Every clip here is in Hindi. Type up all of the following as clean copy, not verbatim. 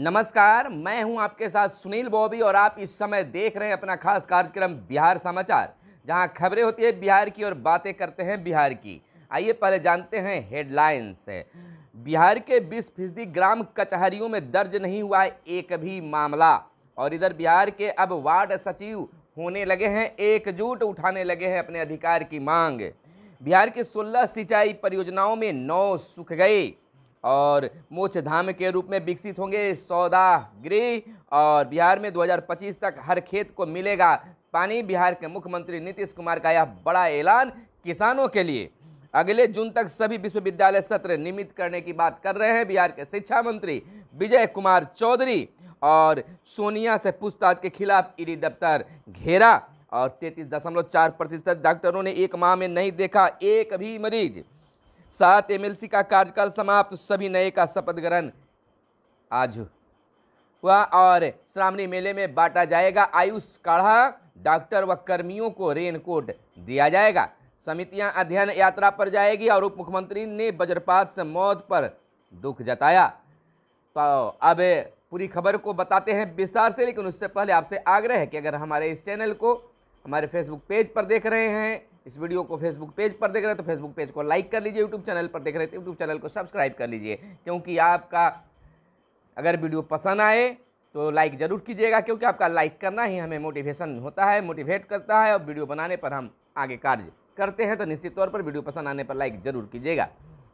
नमस्कार, मैं हूं आपके साथ सुनील बॉबी और आप इस समय देख रहे हैं अपना खास कार्यक्रम बिहार समाचार, जहां खबरें होती है बिहार की और बातें करते हैं बिहार की। आइए पहले जानते हैं हेडलाइंस। बिहार के 20% ग्राम कचहरियों में दर्ज नहीं हुआ है एक भी मामला। और इधर बिहार के अब वार्ड सचिव होने लगे हैं एकजुट, उठाने लगे हैं अपने अधिकार की मांग। बिहार की 16 सिंचाई परियोजनाओं में 9 सूख गए और मोक्ष धाम के रूप में विकसित होंगे सौदागृह। और बिहार में 2025 तक हर खेत को मिलेगा पानी। बिहार के मुख्यमंत्री नीतीश कुमार का यह बड़ा ऐलान किसानों के लिए। अगले जून तक सभी विश्वविद्यालय सत्र नियमित करने की बात कर रहे हैं बिहार के शिक्षा मंत्री विजय कुमार चौधरी। और सोनिया से पूछताछ के खिलाफ ईडी दफ्तर घेरा। और 33.4% डॉक्टरों ने एक माह में नहीं देखा एक भी मरीज। 7 एमएलसी का कार्यकाल समाप्त, सभी नए का शपथ ग्रहण आज हुआ। और श्रावणी मेले में बांटा जाएगा आयुष काढ़ा, डॉक्टर व कर्मियों को रेनकोट दिया जाएगा। समितियां अध्ययन यात्रा पर जाएगी और उप मुख्यमंत्री ने वज्रपात से मौत पर दुख जताया। तो अब पूरी खबर को बताते हैं विस्तार से, लेकिन उससे पहले आपसे आग्रह है कि अगर हमारे इस चैनल को हमारे फेसबुक पेज पर देख रहे हैं, इस वीडियो को फेसबुक पेज पर देख रहे हैं तो फेसबुक पेज को लाइक कर लीजिए, यूट्यूब चैनल पर देख रहे हैं तो यूट्यूब चैनल को सब्सक्राइब कर लीजिए। क्योंकि आपका अगर वीडियो पसंद आए तो लाइक ज़रूर कीजिएगा, क्योंकि आपका लाइक करना ही हमें मोटिवेशन होता है, मोटिवेट करता है। और वीडियो बनाने पर हम आगे कार्य करते हैं, तो निश्चित तौर पर वीडियो पसंद आने पर लाइक ज़रूर कीजिएगा।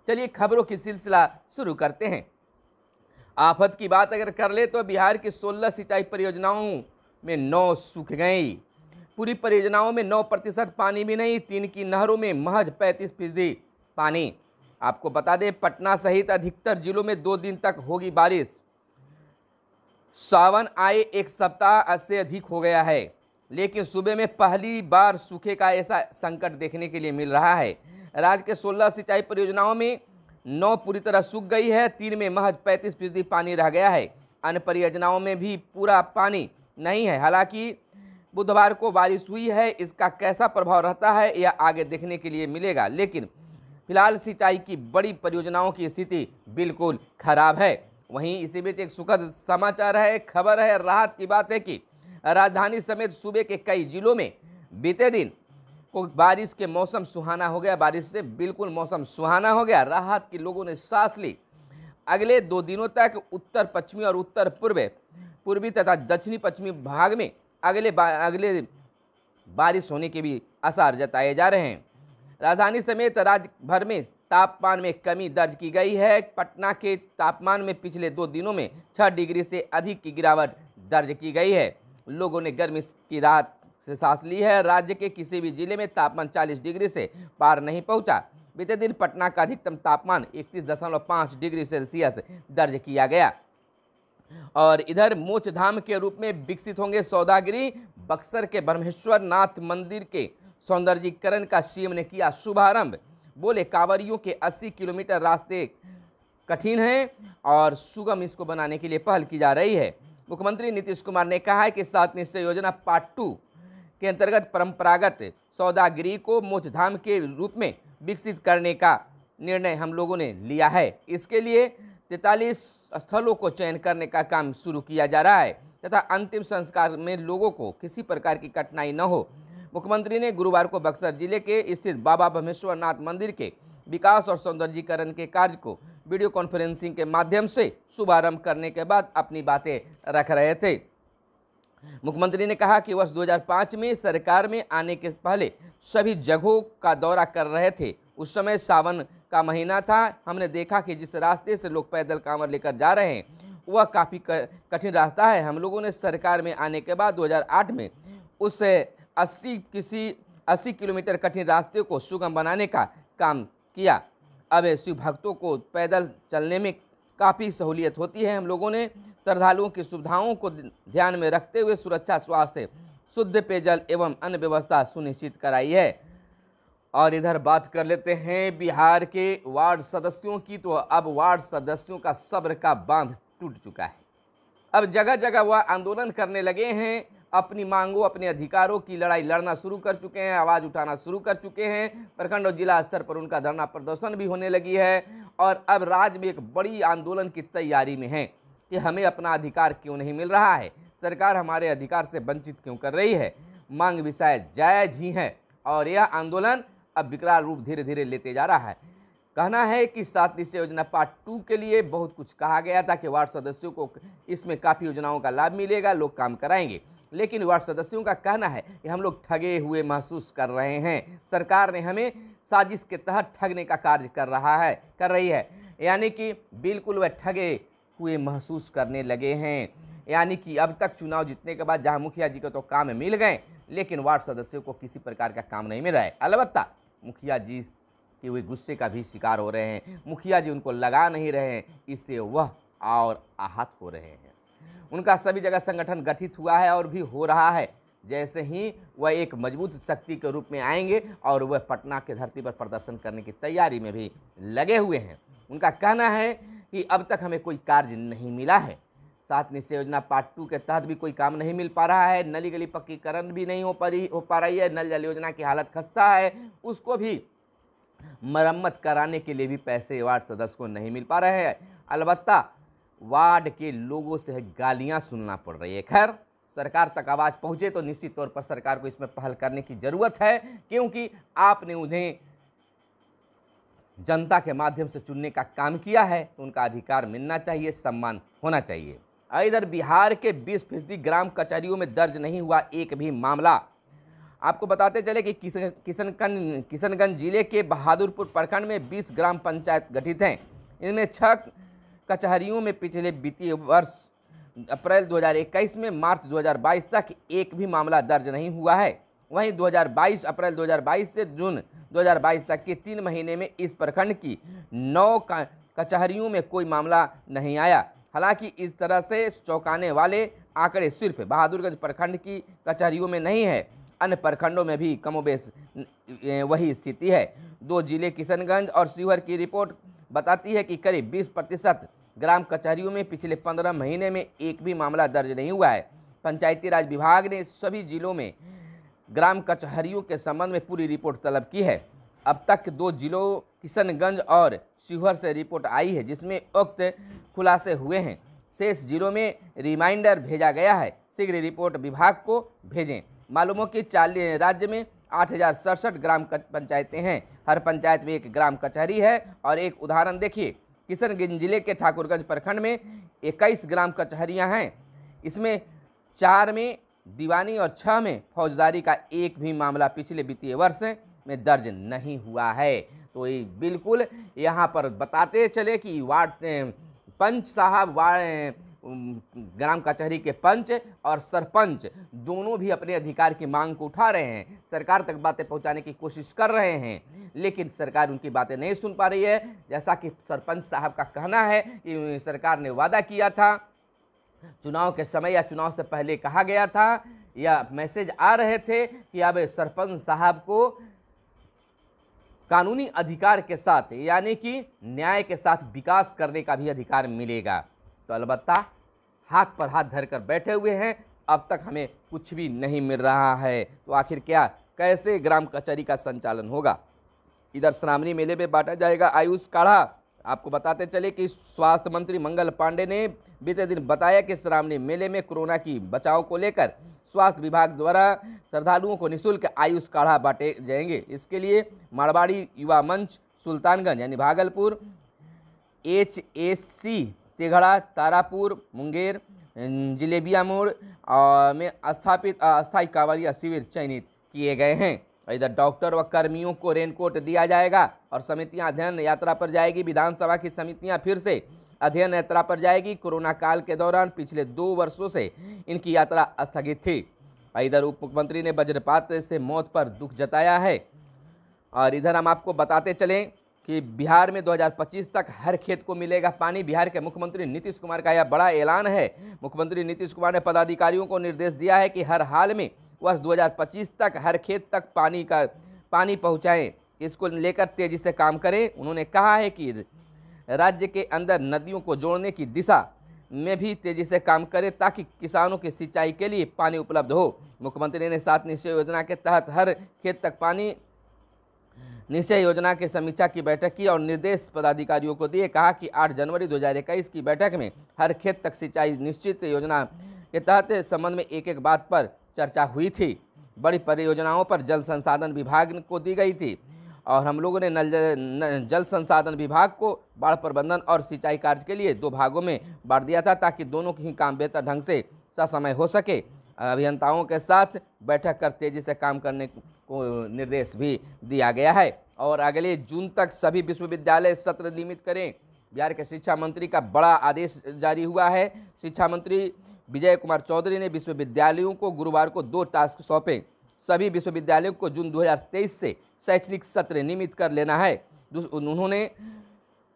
चलिए खबरों की सिलसिला शुरू करते हैं। आफत की बात अगर कर ले तो बिहार की 16 सिंचाई परियोजनाओं में 9 सूख गई। पूरी परियोजनाओं में 9% पानी भी नहीं। 3 की नहरों में महज 35% पानी। आपको बता दें पटना सहित अधिकतर जिलों में 2 दिन तक होगी बारिश। सावन आए एक सप्ताह से अधिक हो गया है, लेकिन सूबे में पहली बार सूखे का ऐसा संकट देखने के लिए मिल रहा है। राज्य के 16 सिंचाई परियोजनाओं में 9 पूरी तरह सूख गई है, 3 में महज 35% पानी रह गया है। अन्य परियोजनाओं में भी पूरा पानी नहीं है। हालांकि बुधवार को बारिश हुई है, इसका कैसा प्रभाव रहता है यह आगे देखने के लिए मिलेगा, लेकिन फिलहाल सिंचाई की बड़ी परियोजनाओं की स्थिति बिल्कुल खराब है। वहीं इसी बीच एक सुखद समाचार है, खबर है, राहत की बात है कि राजधानी समेत सूबे के कई जिलों में बीते दिन को बारिश के मौसम सुहाना हो गया। बारिश से बिल्कुल मौसम सुहाना हो गया, राहत की लोगों ने सांस ली। अगले 2 दिनों तक उत्तर पश्चिमी और उत्तर पूर्वी तथा दक्षिणी पश्चिमी भाग में अगले बारिश होने के भी आसार जताए जा रहे हैं। राजधानी समेत राज्य भर में तापमान में कमी दर्ज की गई है। पटना के तापमान में पिछले 2 दिनों में 6 डिग्री से अधिक की गिरावट दर्ज की गई है। लोगों ने गर्मी की राहत से सांस ली है। राज्य के किसी भी जिले में तापमान 40 डिग्री से पार नहीं पहुंचा। बीते दिन पटना का अधिकतम तापमान 31.5 डिग्री सेल्सियस दर्ज किया गया। और इधर मोक्ष धाम के रूप में विकसित होंगे सौदागृह। बक्सर के ब्रह्मेश्वर नाथ मंदिर के सौंदर्यीकरण का सीएम ने किया शुभारंभ। बोले कांवरियों के 80 किलोमीटर रास्ते कठिन हैं और सुगम इसको बनाने के लिए पहल की जा रही है। मुख्यमंत्री नीतीश कुमार ने कहा है कि 7 निश्चय योजना पार्ट 2 के अंतर्गत परंपरागत सौदागृह को मोक्ष धाम के रूप में विकसित करने का निर्णय हम लोगों ने लिया है। इसके लिए 43 स्थलों को चयन करने का काम शुरू किया जा रहा है तथा अंतिम संस्कार में लोगों को किसी प्रकार की कठिनाई न हो। मुख्यमंत्री ने गुरुवार को बक्सर जिले के स्थित बाबा ब्रह्मेश्वर नाथ मंदिर के विकास और सौंदर्यीकरण के कार्य को वीडियो कॉन्फ्रेंसिंग के माध्यम से शुभारंभ करने के बाद अपनी बातें रख रहे थे। मुख्यमंत्री ने कहा कि वर्ष 2005 में सरकार में आने के पहले सभी जगहों का दौरा कर रहे थे। उस समय सावन का महीना था। हमने देखा कि जिस रास्ते से लोग पैदल कांवर लेकर जा रहे हैं वह काफ़ी कठिन रास्ता है। हम लोगों ने सरकार में आने के बाद 2008 में उस 80 किलोमीटर कठिन रास्ते को सुगम बनाने का काम किया। अब शिव भक्तों को पैदल चलने में काफ़ी सहूलियत होती है। हम लोगों ने श्रद्धालुओं की सुविधाओं को ध्यान में रखते हुए सुरक्षा, स्वास्थ्य, शुद्ध पेयजल एवं अन्य व्यवस्था सुनिश्चित कराई है। और इधर बात कर लेते हैं बिहार के वार्ड सदस्यों की। तो अब वार्ड सदस्यों का सब्र का बांध टूट चुका है। अब जगह जगह वह आंदोलन करने लगे हैं, अपनी मांगों, अपने अधिकारों की लड़ाई लड़ना शुरू कर चुके हैं, आवाज़ उठाना शुरू कर चुके हैं। प्रखंड और जिला स्तर पर उनका धरना प्रदर्शन भी होने लगी है और अब राज्य में एक बड़ी आंदोलन की तैयारी में है। कि हमें अपना अधिकार क्यों नहीं मिल रहा है, सरकार हमारे अधिकार से वंचित क्यों कर रही है। मांग भी शायद जायज ही है और यह आंदोलन अब विकराल रूप धीरे धीरे लेते जा रहा है। कहना है कि 7 निश्चय योजना पार्ट 2 के लिए बहुत कुछ कहा गया था कि वार्ड सदस्यों को इसमें काफ़ी योजनाओं का लाभ मिलेगा, लोग काम कराएंगे, लेकिन वार्ड सदस्यों का कहना है कि हम लोग ठगे हुए महसूस कर रहे हैं, सरकार ने हमें साजिश के तहत ठगने का कार्य कर रही है, यानी कि बिल्कुल वह ठगे हुए महसूस करने लगे हैं। यानी कि अब तक चुनाव जीतने के बाद जहां मुखिया जी को तो काम मिल गए, लेकिन वार्ड सदस्यों को किसी प्रकार का काम नहीं मिल रहा है। अलबत्ता मुखिया जी के हुए गुस्से का भी शिकार हो रहे हैं, मुखिया जी उनको लगा नहीं रहे हैं, इससे वह और आहत हो रहे हैं। उनका सभी जगह संगठन गठित हुआ है और भी हो रहा है, जैसे ही वह एक मजबूत शक्ति के रूप में आएंगे और वह पटना के धरती पर प्रदर्शन करने की तैयारी में भी लगे हुए हैं। उनका कहना है कि अब तक हमें कोई कार्य नहीं मिला है, 7 निश्चय योजना पार्ट 2 के तहत भी कोई काम नहीं मिल पा रहा है, नली गली पक्कीकरण भी नहीं हो पा रही है, नल जल योजना की हालत खस्ता है, उसको भी मरम्मत कराने के लिए भी पैसे वार्ड सदस्य को नहीं मिल पा रहे हैं। अलबत्ता वार्ड के लोगों से गालियां सुनना पड़ रही है। खैर, सरकार तक आवाज़ पहुंचे तो निश्चित तौर पर सरकार को इसमें पहल करने की ज़रूरत है, क्योंकि आपने उन्हें जनता के माध्यम से चुनने का काम किया है, तो उनका अधिकार मिलना चाहिए, सम्मान होना चाहिए। इधर बिहार के 20% ग्राम कचहरियों में दर्ज नहीं हुआ एक भी मामला। आपको बताते चले कि किशनगंज जिले के बहादुरपुर प्रखंड में 20 ग्राम पंचायत गठित हैं। इनमें 6 कचहरियों में पिछले वित्तीय वर्ष अप्रैल 2021 में मार्च 2022 तक एक भी मामला दर्ज नहीं हुआ है। वहीं अप्रैल 2022 से जून 2022 तक के 3 महीने में इस प्रखंड की 9 कचहरियों में कोई मामला नहीं आया। हालांकि इस तरह से चौंकाने वाले आंकड़े सिर्फ बहादुरगंज प्रखंड की कचहरियों में नहीं है, अन्य प्रखंडों में भी कमोबेश वही स्थिति है। 2 जिले किशनगंज और शिवहर की रिपोर्ट बताती है कि करीब 20% ग्राम कचहरियों में पिछले 15 महीने में एक भी मामला दर्ज नहीं हुआ है। पंचायती राज विभाग ने सभी जिलों में ग्राम कचहरियों के संबंध में पूरी रिपोर्ट तलब की है। अब तक 2 जिलों किशनगंज और शिवहर से रिपोर्ट आई है, जिसमें उक्त खुलासे हुए हैं। शेष जिलों में रिमाइंडर भेजा गया है, शीघ्र रिपोर्ट विभाग को भेजें। मालूम हो कि राज्य में 8067 ग्राम पंचायतें हैं, हर पंचायत में एक ग्राम कचहरी है। और एक उदाहरण देखिए, किशनगंज जिले के ठाकुरगंज प्रखंड में 21 ग्राम कचहरियां हैं, इसमें 4 में दीवानी और 6 में फौजदारी का एक भी मामला पिछले वित्तीय वर्ष में दर्ज नहीं हुआ है। तो ये बिल्कुल यहाँ पर बताते चले कि वार्ड पंच साहब ग्राम कचहरी के पंच और सरपंच दोनों भी अपने अधिकार की मांग को उठा रहे हैं, सरकार तक बातें पहुंचाने की कोशिश कर रहे हैं, लेकिन सरकार उनकी बातें नहीं सुन पा रही है। जैसा कि सरपंच साहब का कहना है कि सरकार ने वादा किया था, चुनाव के समय या चुनाव से पहले कहा गया था, या मैसेज आ रहे थे कि अब सरपंच साहब को कानूनी अधिकार के साथ, यानी कि न्याय के साथ विकास करने का भी अधिकार मिलेगा। तो अलबत्ता हाथ पर हाथ धरकर बैठे हुए हैं, अब तक हमें कुछ भी नहीं मिल रहा है। तो आखिर क्या, कैसे ग्राम कचहरी का संचालन होगा? इधर श्रावणी मेले में बांटा जाएगा आयुष काढ़ा। आपको बताते चले कि स्वास्थ्य मंत्री मंगल पांडे ने बीते दिन बताया कि श्रावणी मेले में कोरोना की बचाव को लेकर स्वास्थ्य विभाग द्वारा श्रद्धालुओं को निःशुल्क आयुष काढ़ा बांटे जाएंगे। इसके लिए मारवाड़ी युवा मंच सुल्तानगंज यानी भागलपुर, HSC तेघड़ा, तारापुर, मुंगेर, जिलेबिया मोड़ में स्थापित अस्थायी कांवरिया शिविर चयनित किए गए हैं। इधर डॉक्टर व कर्मियों को रेनकोट दिया जाएगा और समितियां अध्ययन यात्रा पर जाएगी। विधानसभा की समितियां फिर से अध्ययन यात्रा पर जाएगी। कोरोना काल के दौरान पिछले 2 वर्षों से इनकी यात्रा स्थगित थी। इधर उप मुख्यमंत्री ने वज्रपात से मौत पर दुख जताया है। और इधर हम आपको बताते चलें कि बिहार में 2025 तक हर खेत को मिलेगा पानी। बिहार के मुख्यमंत्री नीतीश कुमार का यह बड़ा ऐलान है। मुख्यमंत्री नीतीश कुमार ने पदाधिकारियों को निर्देश दिया है कि हर हाल में वर्ष 2025 तक हर खेत तक पानी पहुंचाएं, इसको लेकर तेजी से काम करें। उन्होंने कहा है कि राज्य के अंदर नदियों को जोड़ने की दिशा में भी तेजी से काम करें ताकि किसानों की सिंचाई के लिए पानी उपलब्ध हो। मुख्यमंत्री ने 7 निश्चय योजना के तहत हर खेत तक पानी निश्चय योजना की समीक्षा की बैठक की और निर्देश पदाधिकारियों को दिए। कहा कि 8 जनवरी 2021 की बैठक में हर खेत तक सिंचाई निश्चित योजना के तहत संबंध में एक एक बात पर चर्चा हुई थी। बड़ी परियोजनाओं पर जल संसाधन विभाग को दी गई थी और हम लोगों ने जल संसाधन विभाग को बाढ़ प्रबंधन और सिंचाई कार्य के लिए 2 भागों में बांट दिया था ताकि दोनों ही काम बेहतर ढंग से ससमय हो सके। अभियंताओं के साथ बैठक कर तेजी से काम करने को निर्देश भी दिया गया है और अगले जून तक सभी विश्वविद्यालय सत्र नियमित करें। बिहार के शिक्षा मंत्री का बड़ा आदेश जारी हुआ है। शिक्षा मंत्री विजय कुमार चौधरी ने विश्वविद्यालयों को गुरुवार को 2 टास्क सौंपे। सभी विश्वविद्यालयों को जून 2023 से शैक्षणिक सत्र नियमित कर लेना है। उन्होंने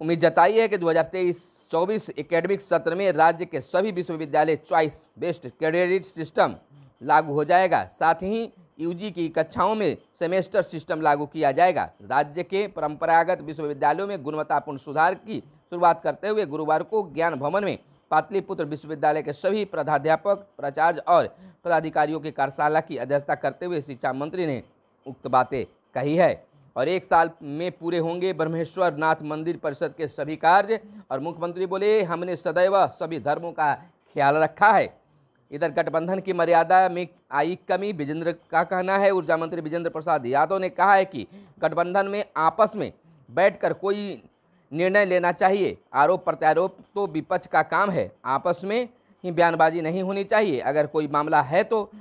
उम्मीद जताई है कि 2023-24 एकेडमिक सत्र में राज्य के सभी विश्वविद्यालय चॉइस बेस्ड क्रेडिट सिस्टम लागू हो जाएगा। साथ ही यूजी की कक्षाओं में सेमेस्टर सिस्टम लागू किया जाएगा। राज्य के परंपरागत विश्वविद्यालयों में गुणवत्तापूर्ण सुधार की शुरुआत करते हुए गुरुवार को ज्ञान भवन में पाटलिपुत्र विश्वविद्यालय के सभी प्राध्यापक, प्राचार्य और पदाधिकारियों की कार्यशाला की अध्यक्षता करते हुए शिक्षा मंत्री ने उक्त बातें कही है। और 1 साल में पूरे होंगे ब्रह्मेश्वर नाथ मंदिर परिषद के सभी कार्य। और मुख्यमंत्री बोले, हमने सदैव सभी धर्मों का ख्याल रखा है। इधर गठबंधन की मर्यादा में आई कमी, विजेंद्र का कहना है। ऊर्जा मंत्री विजेंद्र प्रसाद यादव ने कहा है कि गठबंधन में आपस में बैठकर कोई निर्णय लेना चाहिए। आरोप प्रत्यारोप तो विपक्ष का काम है, आपस में ही बयानबाजी नहीं होनी चाहिए। अगर कोई मामला है तो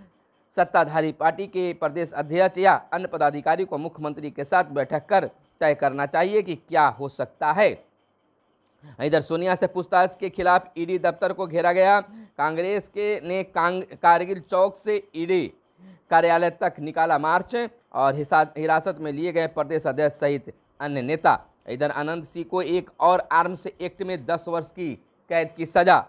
सत्ताधारी पार्टी के प्रदेश अध्यक्ष या अन्य पदाधिकारी को मुख्यमंत्री के साथ बैठक कर तय करना चाहिए कि क्या हो सकता है। इधर सोनिया से पूछताछ के खिलाफ ईडी दफ्तर को घेरा गया। कांग्रेस के ने कारगिल चौक से ईडी कार्यालय तक निकाला मार्च और हिरासत में लिए गए प्रदेश अध्यक्ष सहित अन्य नेता। इधर आनंद सिंह को एक और आर्म्स एक्ट में 10 वर्ष की कैद की सजा।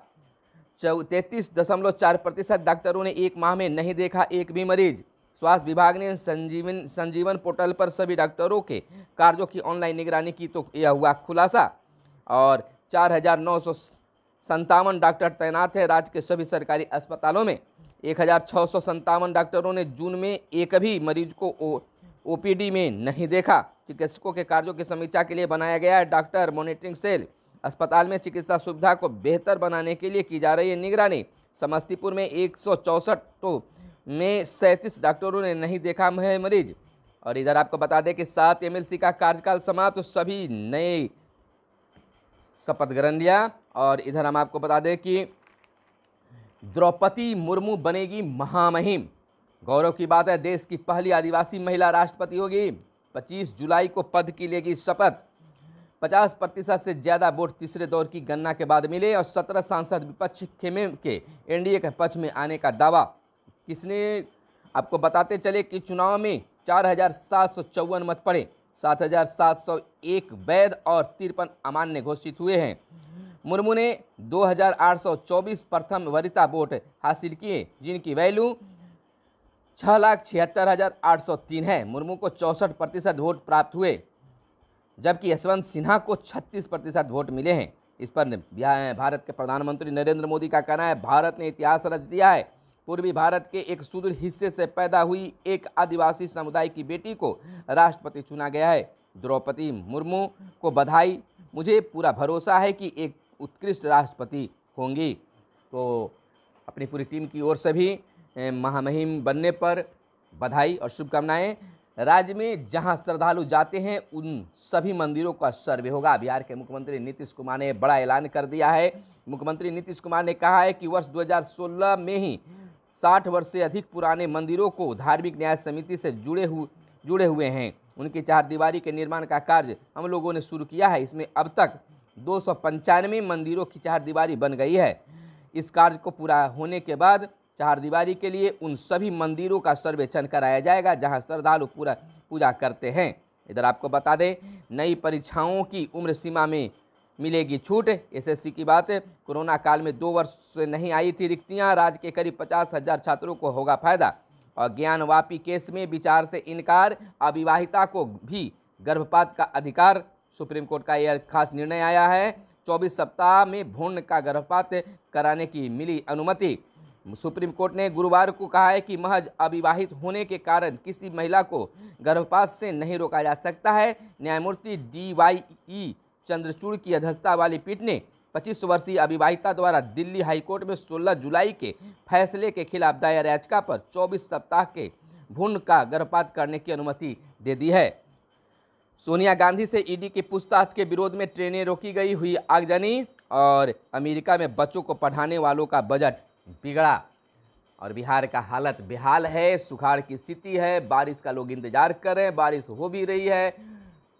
33.4% डॉक्टरों ने 1 माह में नहीं देखा एक भी मरीज। स्वास्थ्य विभाग ने संजीवन पोर्टल पर सभी डॉक्टरों के कार्यों की ऑनलाइन निगरानी की तो यह हुआ खुलासा। और 4,957 डॉक्टर तैनात हैं राज्य के सभी सरकारी अस्पतालों में। 1,657 डॉक्टरों ने जून में एक भी मरीज को ओपीडी में नहीं देखा। चिकित्सकों के कार्यों की समीक्षा के लिए बनाया गया है डॉक्टर मॉनिटरिंग सेल। अस्पताल में चिकित्सा सुविधा को बेहतर बनाने के लिए की जा रही है निगरानी। समस्तीपुर में 164 तो में 37 डॉक्टरों ने नहीं देखा है मरीज। और इधर आपको बता दें कि 7 एमएलसी का कार्यकाल समाप्त, तो सभी नए शपथ ग्रहण लिया। और इधर हम आपको बता दें कि द्रौपदी मुर्मू बनेगी महामहिम। गौरव की बात है, देश की पहली आदिवासी महिला राष्ट्रपति होगी। 25 जुलाई को पद की लेगी शपथ। 50% से ज़्यादा वोट तीसरे दौर की गणना के बाद मिले और 17 सांसद विपक्ष खेमे के एनडीए के पक्ष में आने का दावा। किसने, आपको बताते चले कि चुनाव में 4,754 मत पड़े, 7,701 वैध और 53 अमान्य घोषित हुए हैं। मुर्मू ने 2,824 प्रथम वरीयता वोट हासिल किए, जिनकी वैल्यू 6,76,803 है। मुर्मू को 64% वोट प्राप्त हुए, जबकि यशवंत सिन्हा को 36% वोट मिले हैं। इस पर भारत के प्रधानमंत्री नरेंद्र मोदी का कहना है, भारत ने इतिहास रच दिया है। पूर्वी भारत के एक सुदूर हिस्से से पैदा हुई एक आदिवासी समुदाय की बेटी को राष्ट्रपति चुना गया है। द्रौपदी मुर्मू को बधाई, मुझे पूरा भरोसा है कि एक उत्कृष्ट राष्ट्रपति होंगी। तो अपनी पूरी टीम की ओर से भी महामहिम बनने पर बधाई और शुभकामनाएं। राज्य में जहां श्रद्धालु जाते हैं उन सभी मंदिरों का सर्वे होगा। बिहार के मुख्यमंत्री नीतीश कुमार ने बड़ा ऐलान कर दिया है। मुख्यमंत्री नीतीश कुमार ने कहा है कि वर्ष 2016 में ही 60 वर्ष से अधिक पुराने मंदिरों को धार्मिक न्याय समिति से जुड़े हुए हैं। उनकी 4 दीवारी के निर्माण का कार्य हम लोगों ने शुरू किया है। इसमें अब तक 295 मंदिरों की 4 दीवारी बन गई है। इस कार्य को पूरा होने के बाद 4 दीवारी के लिए उन सभी मंदिरों का सर्वेक्षण कराया जाएगा जहां श्रद्धालु पूजा करते हैं। इधर आपको बता दें, नई परीक्षाओं की उम्र सीमा में मिलेगी छूट। एसएससी की बात है, कोरोना काल में 2 वर्ष से नहीं आई थी रिक्तियां। राज्य के करीब 50,000 छात्रों को होगा फायदा। और ज्ञानवापी केस में विचार से इनकार, अविवाहिता को भी गर्भपात का अधिकार। सुप्रीम कोर्ट का यह खास निर्णय आया है। 24 सप्ताह में भ्रूण का गर्भपात कराने की मिली अनुमति। सुप्रीम कोर्ट ने गुरुवार को कहा है कि महज अविवाहित होने के कारण किसी महिला को गर्भपात से नहीं रोका जा सकता है। न्यायमूर्ति DYE चंद्रचूड़ की अध्यक्षता वाली पीठ ने 25 वर्षीय अविवाहिता द्वारा दिल्ली हाईकोर्ट में 16 जुलाई के फैसले के खिलाफ दायर याचिका पर 24 सप्ताह के भ्रूण का गर्भपात करने की अनुमति दे दी है। सोनिया गांधी से ईडी की पूछताछ के विरोध में ट्रेनें रोकी गई, हुई आगजनी, और अमेरिका में बच्चों को पढ़ाने वालों का बजट बिगड़ा। और बिहार का हालत बेहाल है, सुखाड़ की स्थिति है, बारिश का लोग इंतजार कर रहे हैं, बारिश हो भी रही है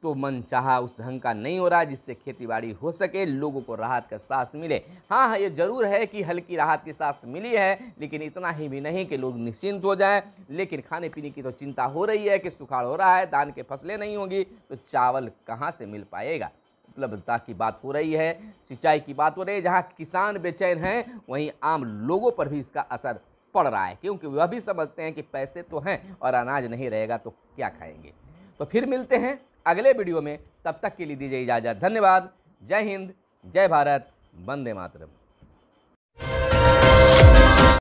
तो मन चाहा उस ढंग का नहीं हो रहा है जिससे खेतीबाड़ी हो सके, लोगों को राहत का सांस मिले। हाँ, ये जरूर है कि हल्की राहत की सांस मिली है, लेकिन इतना ही भी नहीं कि लोग निश्चिंत हो जाएं। लेकिन खाने पीने की तो चिंता हो रही है कि सुखाड़ हो रहा है, धान के फसलें नहीं होंगी तो चावल कहाँ से मिल पाएगा। उपलब्धता की बात हो रही है, सिंचाई की बात हो रही है। जहाँ किसान बेचैन हैं वहीं आम लोगों पर भी इसका असर पड़ रहा है, क्योंकि वह भी समझते हैं कि पैसे तो हैं और अनाज नहीं रहेगा तो क्या खाएंगे। तो फिर मिलते हैं अगले वीडियो में, तब तक के लिए दीजिए इजाज़त। धन्यवाद। जय हिंद, जय भारत, वंदे मातरम।